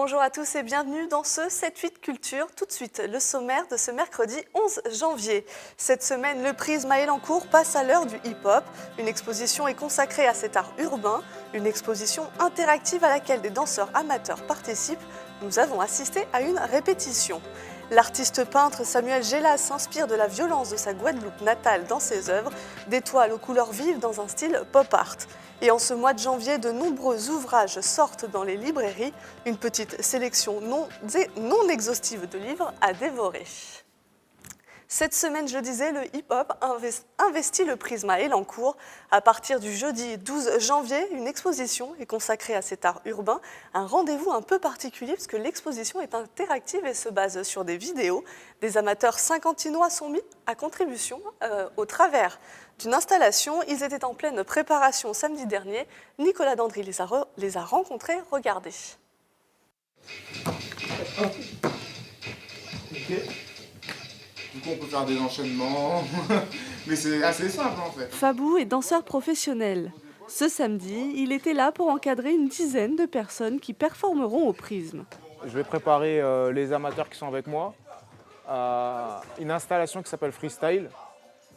Bonjour à tous et bienvenue dans ce 7-8 Culture. Tout de suite, le sommaire de ce mercredi 11 janvier. Cette semaine, le Prisme à Elancourt passe à l'heure du hip-hop. Une exposition est consacrée à cet art urbain, une exposition interactive à laquelle des danseurs amateurs participent. Nous avons assisté à une répétition. L'artiste peintre Samuel Gélas s'inspire de la violence de sa Guadeloupe natale dans ses œuvres, des toiles aux couleurs vives dans un style pop art. Et en ce mois de janvier, de nombreux ouvrages sortent dans les librairies, une petite sélection non exhaustive de livres à dévorer. Cette semaine, je le disais, le hip-hop investit le Prisme à Elancourt. À partir du jeudi 12 janvier, une exposition est consacrée à cet art urbain. Un rendez-vous un peu particulier puisque l'exposition est interactive et se base sur des vidéos. Des amateurs cinquantinois sont mis à contribution au travers d'une installation. Ils étaient en pleine préparation samedi dernier. Nicolas Dandry les a rencontrés. Regardez. Okay. Du coup, on peut faire des enchaînements, mais c'est assez simple en fait. Fabou est danseur professionnel. Ce samedi, il était là pour encadrer une dizaine de personnes qui performeront au Prisme. Je vais préparer les amateurs qui sont avec moi à une installation qui s'appelle Freestyle,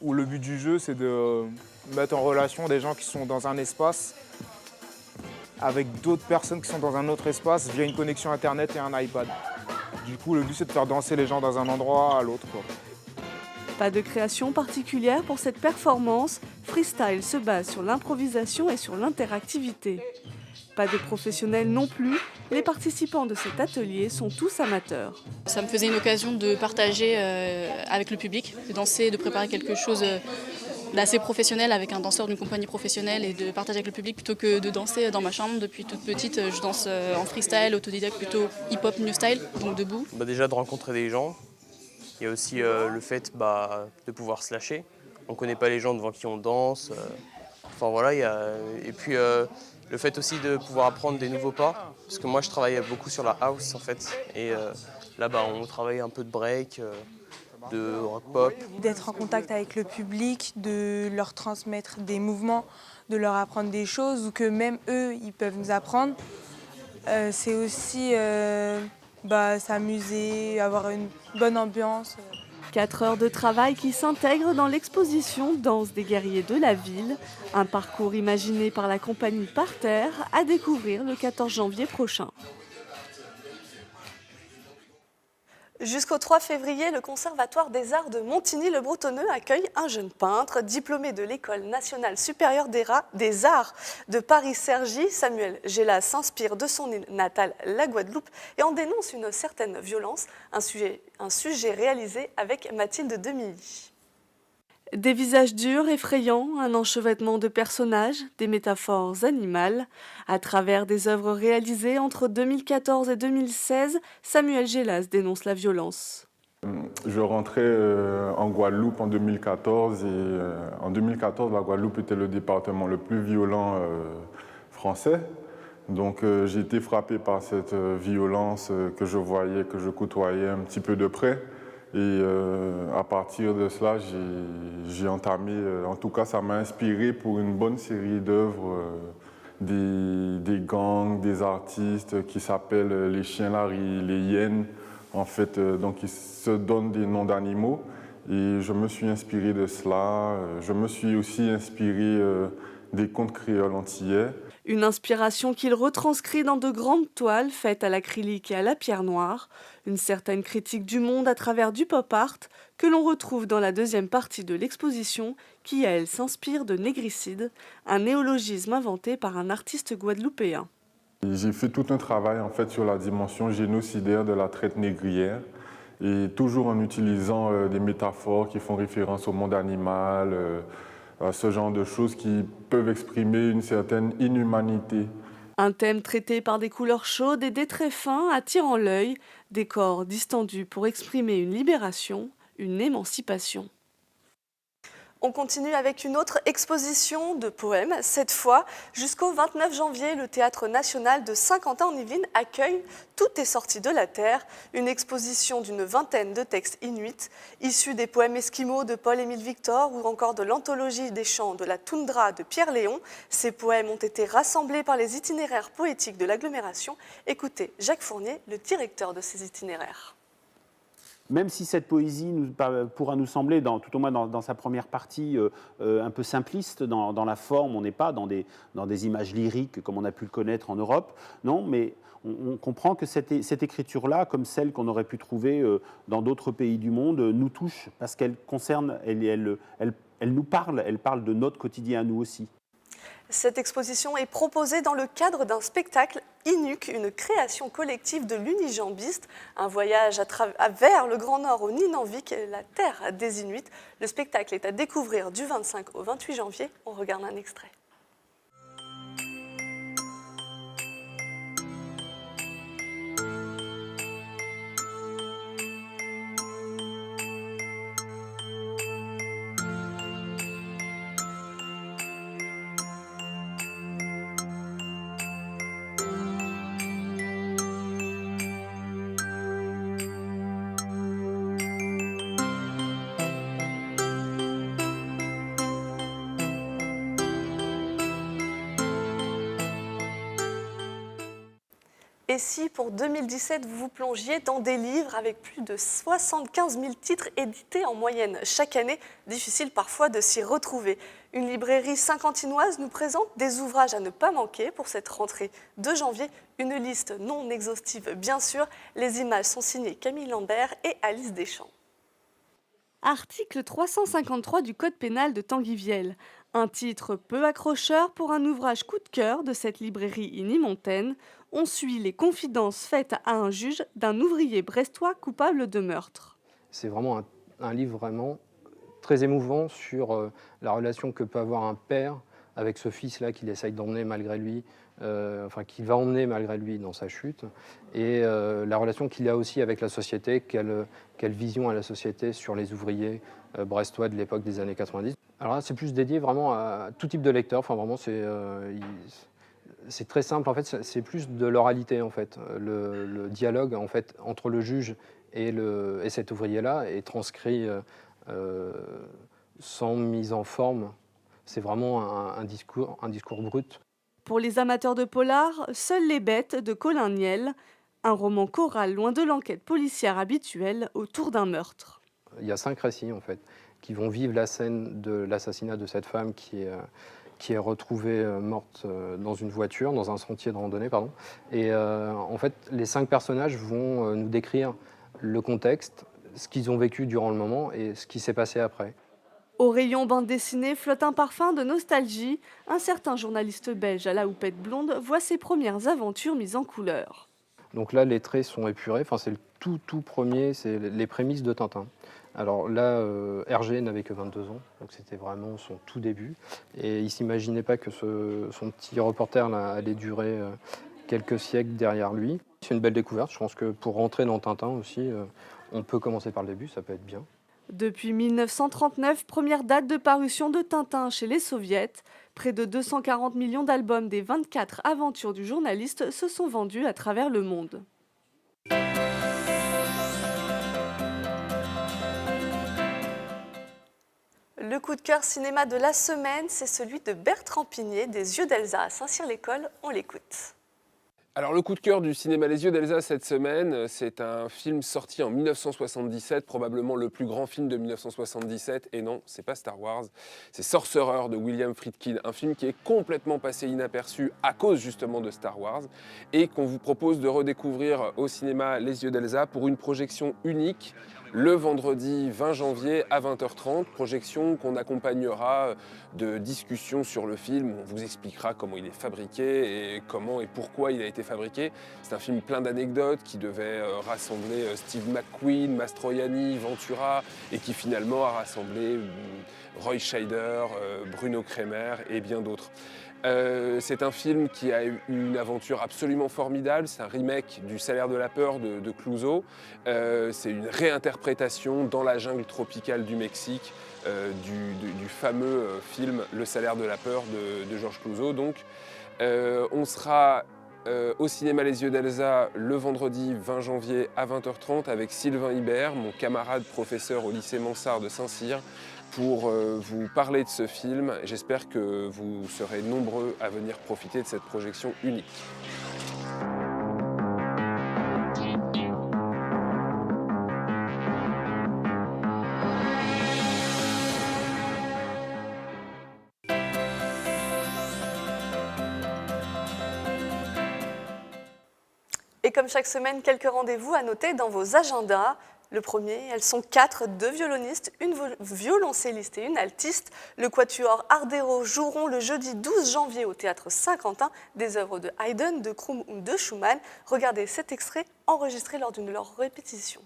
où le but du jeu, c'est de mettre en relation des gens qui sont dans un espace avec d'autres personnes qui sont dans un autre espace via une connexion Internet et un iPad. Du coup, le but, c'est de faire danser les gens dans un endroit à l'autre, quoi. Pas de création particulière pour cette performance. Freestyle se base sur l'improvisation et sur l'interactivité. Pas de professionnels non plus. Les participants de cet atelier sont tous amateurs. Ça me faisait une occasion de partager avec le public, de danser, de préparer quelque chose d'assez professionnel avec un danseur d'une compagnie professionnelle et de partager avec le public plutôt que de danser dans ma chambre. Depuis toute petite, je danse en freestyle, autodidacte, plutôt hip-hop new style, donc debout. Déjà de rencontrer des gens. Il y a aussi le fait de pouvoir se lâcher. On ne connaît pas les gens devant qui on danse. Enfin voilà, et puis le fait aussi de pouvoir apprendre des nouveaux pas. Parce que moi je travaille beaucoup sur la house en fait. Et là on travaille un peu de break, de rock pop. D'être en contact avec le public, de leur transmettre des mouvements, de leur apprendre des choses ou que même eux ils peuvent nous apprendre. C'est aussi s'amuser, avoir une bonne ambiance. 4 heures de travail qui s'intègrent dans l'exposition Danse des guerriers de la ville, un parcours imaginé par la compagnie Parterre à découvrir le 14 janvier prochain. Jusqu'au 3 février, le Conservatoire des Arts de Montigny-le-Bretonneux accueille un jeune peintre diplômé de l'École nationale supérieure des arts de Paris-Cergy. Samuel Gélas s'inspire de son île natale, la Guadeloupe, et en dénonce une certaine violence, un sujet réalisé avec Mathilde Demilly. Des visages durs, effrayants, un enchevêtrement de personnages, des métaphores animales. À travers des œuvres réalisées entre 2014 et 2016, Samuel Gélas dénonce la violence. Je rentrais en Guadeloupe en 2014 et en 2014, la Guadeloupe était le département le plus violent français. Donc j'ai été frappé par cette violence que je voyais, que je côtoyais un petit peu de près. Et à partir de cela, j'ai entamé, en tout cas ça m'a inspiré pour une bonne série d'œuvres, des gangs, des artistes qui s'appellent les chiens laris, les hyènes, en fait, donc ils se donnent des noms d'animaux. Et je me suis inspiré de cela, je me suis aussi inspiré des contes créoles antillais. Une inspiration qu'il retranscrit dans de grandes toiles faites à l'acrylique et à la pierre noire, une certaine critique du monde à travers du pop art que l'on retrouve dans la deuxième partie de l'exposition qui, elle, s'inspire de négricide, un néologisme inventé par un artiste guadeloupéen. J'ai fait tout un travail en fait sur la dimension génocidaire de la traite négrière et toujours en utilisant des métaphores qui font référence au monde animal, ce genre de choses qui peuvent exprimer une certaine inhumanité. Un thème traité par des couleurs chaudes et des traits fins attirant l'œil, des corps distendus pour exprimer une libération, une émancipation. On continue avec une autre exposition de poèmes. Cette fois, jusqu'au 29 janvier, le Théâtre national de Saint-Quentin-en-Yvelines accueille Tout est sorti de la terre, une exposition d'une vingtaine de textes inuits, issus des poèmes esquimaux de Paul-Émile Victor ou encore de l'anthologie des chants de la toundra de Pierre Léon. Ces poèmes ont été rassemblés par les itinéraires poétiques de l'agglomération. Écoutez Jacques Fournier, le directeur de ces itinéraires. Même si cette poésie pourra nous sembler, tout au moins dans sa première partie, un peu simpliste dans la forme, on n'est pas dans des images lyriques comme on a pu le connaître en Europe, non, mais on comprend que cette écriture-là, comme celle qu'on aurait pu trouver dans d'autres pays du monde, nous touche parce qu'elle concerne, elle nous parle, elle parle de notre quotidien à nous aussi. Cette exposition est proposée dans le cadre d'un spectacle Inuk, une création collective de l'unijambiste, un voyage vers le Grand Nord au Nunavik, la terre des Inuits. Le spectacle est à découvrir du 25 au 28 janvier. On regarde un extrait. Et si pour 2017, vous vous plongiez dans des livres avec plus de 75 000 titres édités en moyenne chaque année, difficile parfois de s'y retrouver. Une librairie saint-quentinoise nous présente des ouvrages à ne pas manquer pour cette rentrée de janvier. Une liste non exhaustive, bien sûr. Les images sont signées Camille Lambert et Alice Deschamps. Article 353 du Code pénal de Tanguy-Viel. Un titre peu accrocheur pour un ouvrage coup de cœur de cette librairie inimontaine. On suit les confidences faites à un juge d'un ouvrier brestois coupable de meurtre. C'est vraiment un livre vraiment très émouvant sur la relation que peut avoir un père avec ce fils-là qu'il essaye d'emmener malgré lui, qu'il va emmener malgré lui dans sa chute, et la relation qu'il a aussi avec la société, quelle vision a la société sur les ouvriers brestois de l'époque des années 90. Alors là, c'est plus dédié vraiment à tout type de lecteur, enfin vraiment c'est très simple, en fait, c'est plus de l'oralité, en fait. Le dialogue, en fait, entre le juge et cet ouvrier-là est transcrit sans mise en forme. C'est vraiment un discours brut. Pour les amateurs de polar, Seules les bêtes de Colin Niel, un roman choral loin de l'enquête policière habituelle autour d'un meurtre. Il y a 5 récits, en fait, qui vont vivre la scène de l'assassinat de cette femme qui est retrouvée morte dans une voiture, dans un sentier de randonnée, pardon. Et en fait, les 5 personnages vont nous décrire le contexte, ce qu'ils ont vécu durant le moment et ce qui s'est passé après. Au rayon bande dessinée flotte un parfum de nostalgie. Un certain journaliste belge à la houppette blonde voit ses premières aventures mises en couleur. Donc là, les traits sont épurés. Enfin, c'est le tout premier, c'est les prémices de Tintin. Alors là, Hergé n'avait que 22 ans, donc c'était vraiment son tout début. Et il ne s'imaginait pas que son petit reporter là, allait durer quelques siècles derrière lui. C'est une belle découverte. Je pense que pour rentrer dans Tintin aussi, on peut commencer par le début, ça peut être bien. Depuis 1939, première date de parution de Tintin chez les Soviets. Près de 240 millions d'albums des 24 aventures du journaliste se sont vendus à travers le monde. Le coup de cœur cinéma de la semaine, c'est celui de Bertrand Pigné, des Yeux d'Elsa à Saint-Cyr-l'École. On l'écoute. Alors le coup de cœur du cinéma Les Yeux d'Elsa cette semaine, c'est un film sorti en 1977, probablement le plus grand film de 1977, et non, c'est pas Star Wars, c'est Sorcerer de William Friedkin, un film qui est complètement passé inaperçu à cause justement de Star Wars, et qu'on vous propose de redécouvrir au cinéma Les Yeux d'Elsa pour une projection unique, le vendredi 20 janvier à 20h30, projection qu'on accompagnera de discussions sur le film. On vous expliquera comment il est fabriqué et comment et pourquoi il a été fabriqué. C'est un film plein d'anecdotes qui devait rassembler Steve McQueen, Mastroianni, Ventura et qui finalement a rassemblé Roy Scheider, Bruno Kremer et bien d'autres. C'est un film qui a eu une aventure absolument formidable. C'est un remake du Salaire de la peur de Clouzot. C'est une réinterprétation dans la jungle tropicale du Mexique du fameux film Le Salaire de la peur de Georges Clouzot. Donc, on sera au cinéma Les Yeux d'Elsa le vendredi 20 janvier à 20h30 avec Sylvain Ibert, mon camarade professeur au lycée Mansart de Saint-Cyr, pour vous parler de ce film. J'espère que vous serez nombreux à venir profiter de cette projection unique. Et comme chaque semaine, quelques rendez-vous à noter dans vos agendas. Le premier, elles sont 4, 2 violonistes, une violoncelliste et une altiste. Le quatuor Ardero joueront le jeudi 12 janvier au Théâtre Saint-Quentin des œuvres de Haydn, de Krum ou de Schumann. Regardez cet extrait enregistré lors d'une de leurs répétitions.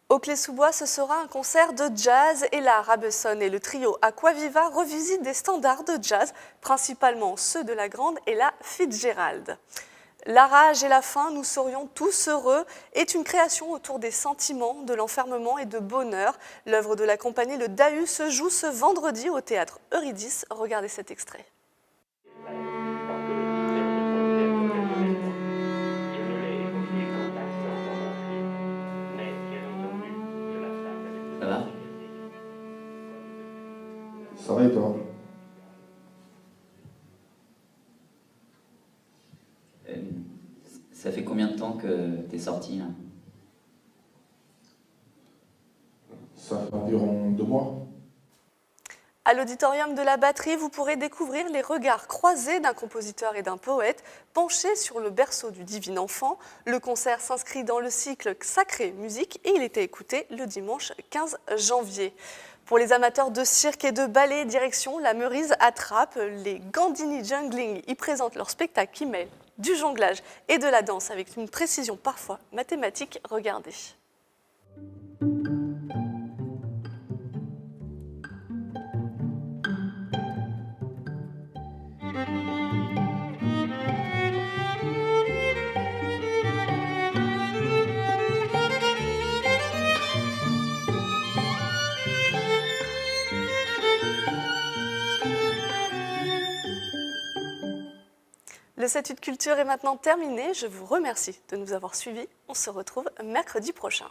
Au Clé-sous-Bois, ce sera un concert de jazz. Ella Rabesson et le trio Aquaviva revisitent des standards de jazz, principalement ceux de la grande Ella Fitzgerald. La rage et la faim, nous serions tous heureux, est une création autour des sentiments, de l'enfermement et de bonheur. L'œuvre de la compagnie Le Dahu se joue ce vendredi au théâtre Eurydice. Regardez cet extrait. Ça va? Ça va et toi? Ça fait combien de temps que t'es sorti là? Ça fait environ 2 mois. À l'auditorium de la Batterie, vous pourrez découvrir les regards croisés d'un compositeur et d'un poète penchés sur le berceau du divin enfant. Le concert s'inscrit dans le cycle Sacré Musique et il était écouté le dimanche 15 janvier. Pour les amateurs de cirque et de ballet, direction la Meurise à Trappes, les Gandini Jungling y présentent leur spectacle qui mêle du jonglage et de la danse avec une précision parfois mathématique. Regardez. Le 7-8 Culture est maintenant terminé. Je vous remercie de nous avoir suivis. On se retrouve mercredi prochain.